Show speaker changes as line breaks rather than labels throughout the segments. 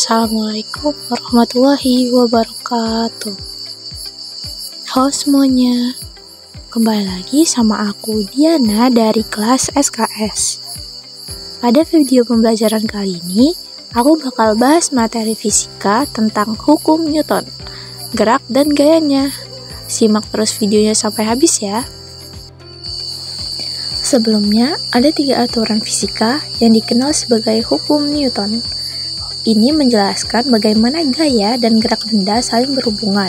Assalamualaikum warahmatullahi wabarakatuh. Halo semuanya, kembali lagi sama aku Diana dari kelas SKS. Pada video pembelajaran kali ini, aku bakal bahas materi fisika tentang hukum Newton, gerak dan gayanya. Simak terus videonya sampai habis ya. Sebelumnya, ada 3 aturan fisika yang dikenal sebagai hukum Newton. Ini menjelaskan bagaimana gaya dan gerak benda saling berhubungan.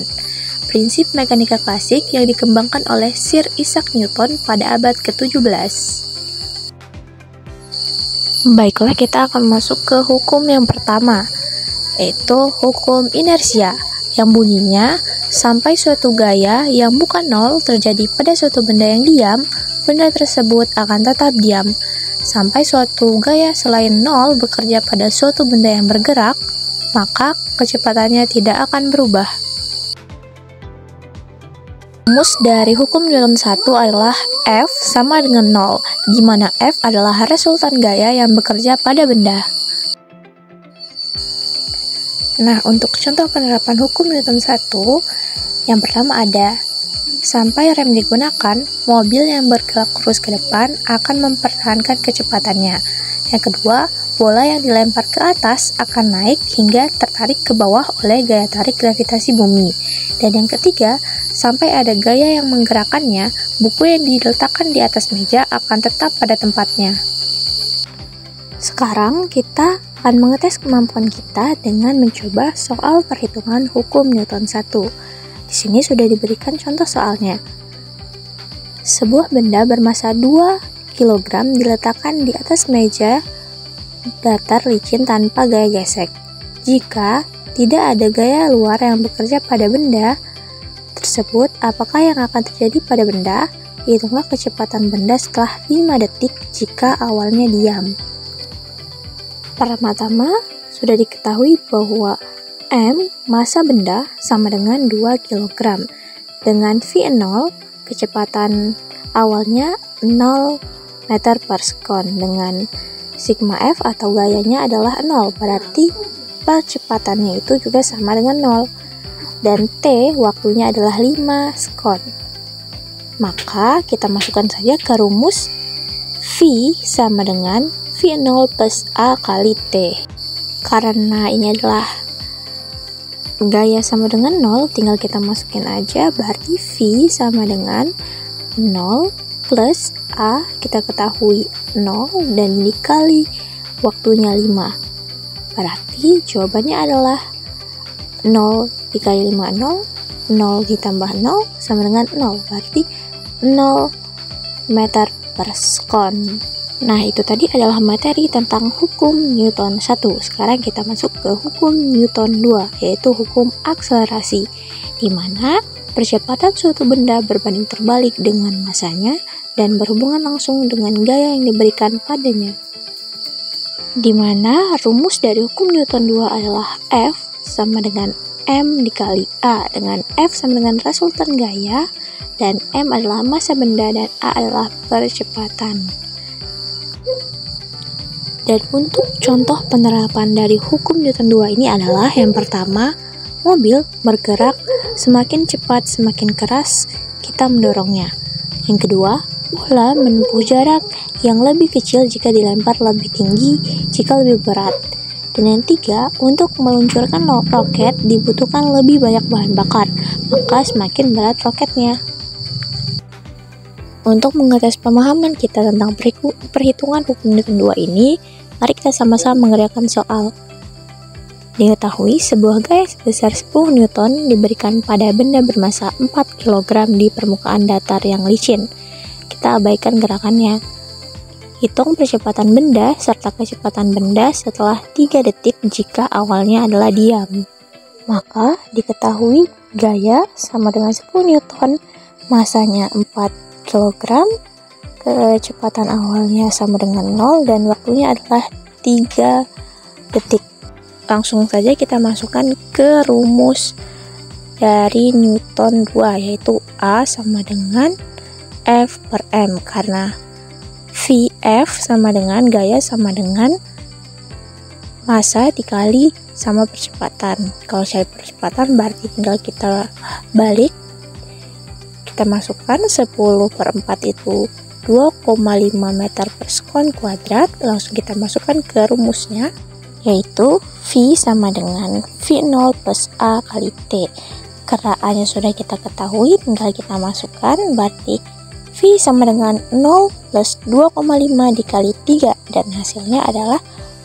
Prinsip mekanika klasik yang dikembangkan oleh Sir Isaac Newton pada abad ke-17. Baiklah, kita akan masuk ke hukum yang pertama, yaitu hukum inersia, yang bunyinya, sampai suatu gaya yang bukan nol terjadi pada suatu benda yang diam, benda tersebut akan tetap diam. Sampai suatu gaya selain nol bekerja pada suatu benda yang bergerak, maka kecepatannya tidak akan berubah. Rumus dari hukum Newton 1 adalah F sama dengan 0, di mana F adalah resultan gaya yang bekerja pada benda. Nah, untuk contoh penerapan hukum Newton 1, yang pertama ada, sampai rem digunakan, mobil yang bergerak lurus ke depan akan mempertahankan kecepatannya. Yang kedua, bola yang dilempar ke atas akan naik hingga tertarik ke bawah oleh gaya tarik gravitasi bumi. Dan yang ketiga, sampai ada gaya yang menggerakkannya, buku yang diletakkan di atas meja akan tetap pada tempatnya. Sekarang kita akan mengetes kemampuan kita dengan mencoba soal perhitungan hukum Newton 1. Di sini sudah diberikan contoh soalnya. Sebuah benda bermasa 2 kg diletakkan di atas meja datar licin tanpa gaya gesek. Jika tidak ada gaya luar yang bekerja pada benda tersebut, apakah yang akan terjadi pada benda? Hitunglah kecepatan benda setelah 5 detik jika awalnya diam. Pertama-tama sudah diketahui bahwa M, massa benda, sama dengan 2 kg. Dengan V0, kecepatan awalnya 0 meter per sekon. Dengan sigma F atau gayanya adalah 0, berarti percepatannya itu juga sama dengan 0. Dan T, waktunya adalah 5 sekon. Maka kita masukkan saja ke rumus V sama dengan V0 plus A kali T. Karena ini adalah gaya sama dengan 0, tinggal kita masukin aja, berarti V sama dengan 0 plus A, kita ketahui 0, dan dikali waktunya 5. Berarti jawabannya adalah 0 dikali 5, 0, 0 ditambah 0 sama dengan 0, berarti 0 meter per sekon. Nah, itu tadi adalah materi tentang hukum Newton 1. Sekarang kita masuk ke hukum Newton 2, yaitu hukum akselerasi, di mana percepatan suatu benda berbanding terbalik dengan masanya dan berhubungan langsung dengan gaya yang diberikan padanya. Di mana rumus dari hukum Newton 2 adalah F sama dengan M dikali A, dengan F sama dengan resultan gaya, dan M adalah massa benda dan A adalah percepatan. Dan untuk contoh penerapan dari hukum Newton 2 ini adalah yang pertama, mobil bergerak semakin cepat semakin keras kita mendorongnya. Yang kedua, bola menempuh jarak yang lebih kecil jika dilempar lebih tinggi jika lebih berat. Dan yang ketiga, untuk meluncurkan roket dibutuhkan lebih banyak bahan bakar, maka semakin berat roketnya. Untuk mengetes pemahaman kita tentang perhitungan hukum Newton 2 ini, mari kita sama-sama mengerjakan soal. Diketahui sebuah gaya sebesar 10 Newton diberikan pada benda bermasa 4 kg di permukaan datar yang licin. Kita abaikan gerakannya. Hitung percepatan benda serta kecepatan benda setelah 3 detik jika awalnya adalah diam. Maka diketahui gaya sama dengan 10 Newton, masanya 4 kg, kecepatan awalnya sama dengan 0, dan waktunya adalah 3 detik. Langsung saja kita masukkan ke rumus dari Newton 2, yaitu A sama dengan F per M, karena Vf sama dengan gaya sama dengan massa dikali sama percepatan. Kalau cari percepatan berarti tinggal kita balik, kita masukkan 10/4 itu 2,5 meter per sekon kuadrat. Langsung kita masukkan ke rumusnya, yaitu V sama dengan V0 plus A kali T. Karena A nya sudah kita ketahui, tinggal kita masukkan, berarti V sama dengan 0 plus 2,5 dikali 3, dan hasilnya adalah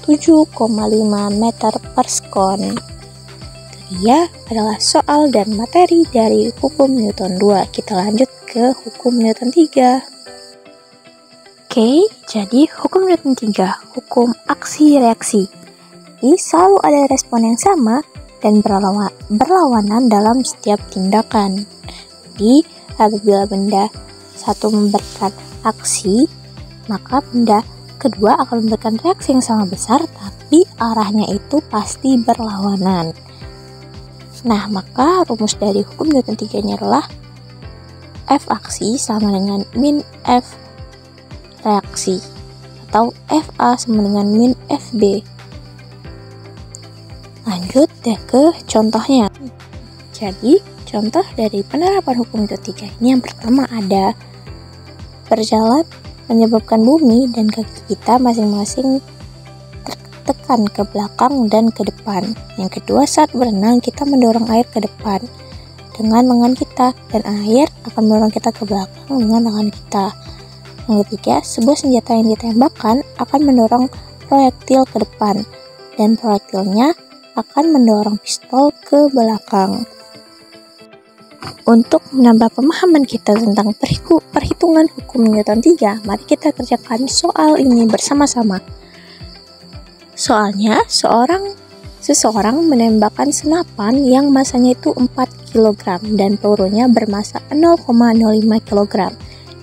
7,5 meter per sekon. Itu dia adalah soal dan materi dari hukum Newton 2. Kita lanjut ke hukum Newton 3. Oke, jadi hukum Newton 3, hukum aksi-reaksi. Jadi selalu ada respon yang sama dan berlawanan dalam setiap tindakan. Jadi apabila benda satu memberikan aksi, maka benda kedua akan memberikan reaksi yang sama besar, tapi arahnya itu pasti berlawanan. Nah, maka rumus dari hukum Newton 3 ini adalah F aksi sama dengan min F reaksi, atau FA sama dengan min FB. Lanjut deh ke contohnya. Jadi, contoh dari penerapan hukum Newton 3 ini yang pertama ada berjalan menyebabkan bumi dan kaki kita masing-masing tertekan ke belakang dan ke depan. Yang kedua, saat berenang kita mendorong air ke depan dengan lengan kita, dan air akan mendorong kita ke belakang dengan lengan kita. Yang ketiga, sebuah senjata yang ditembakkan akan mendorong proyektil ke depan, dan proyektilnya akan mendorong pistol ke belakang. Untuk menambah pemahaman kita tentang perhitungan hukum Newton 3, mari kita kerjakan soal ini bersama-sama. Soalnya, seseorang menembakkan senapan yang masanya itu 4 kg dan pelurunya bermasa 0,05 kg.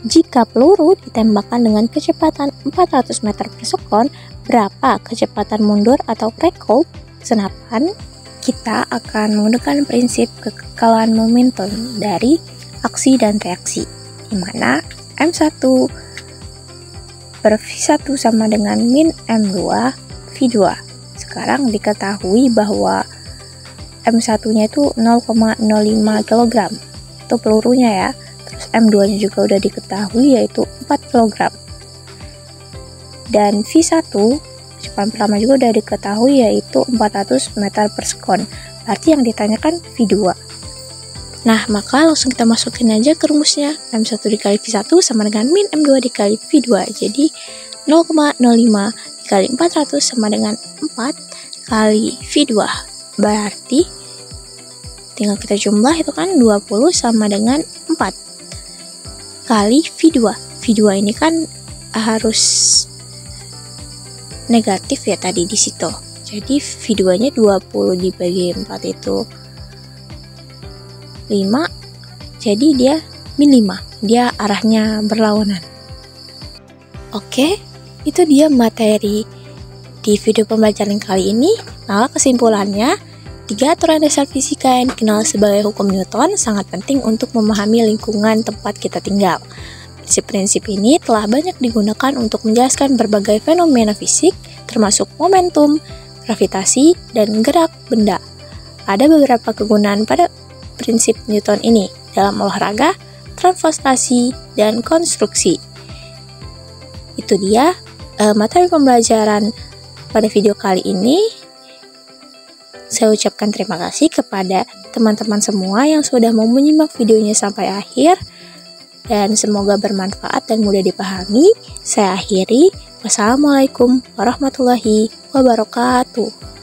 Jika peluru ditembakkan dengan kecepatan 400 meter per sekon, berapa kecepatan mundur atau recoil senapan? Kita akan menggunakan prinsip kekekalan momentum dari aksi dan reaksi, di mana M1 per V1 sama dengan min M2 V2. Sekarang diketahui bahwa M1-nya itu 0,05 kg, itu pelurunya ya. Terus M2-nya juga udah diketahui, yaitu 4 kg. Dan V1 kecepatan pertama juga udah diketahui, yaitu 400 meter per sekon. Berarti yang ditanyakan V2. Nah, maka langsung kita masukin aja ke rumusnya. M1 dikali V1 sama dengan min M2 dikali V2. Jadi 0,05 dikali 400 sama dengan 4 kali V2. Berarti tinggal kita jumlah, itu kan 20 sama dengan 4 kali V2. V2 ini kan harus negatif ya tadi di situ. Jadi V2-nya 20 dibagi 4 itu 5. Jadi dia min 5. Dia arahnya berlawanan. Oke, itu dia materi di video pembelajaran kali ini. Nah, kesimpulannya, 3 aturan dasar fisika yang dikenal sebagai hukum Newton sangat penting untuk memahami lingkungan tempat kita tinggal. Prinsip-prinsip ini telah banyak digunakan untuk menjelaskan berbagai fenomena fisik, termasuk momentum, gravitasi, dan gerak benda. Ada beberapa kegunaan pada prinsip Newton ini dalam olahraga, transportasi, dan konstruksi. Itu dia materi pembelajaran pada video kali ini. Saya ucapkan terima kasih kepada teman-teman semua yang sudah mau menyimak videonya sampai akhir, dan semoga bermanfaat dan mudah dipahami. Saya akhiri. Wassalamualaikum warahmatullahi wabarakatuh.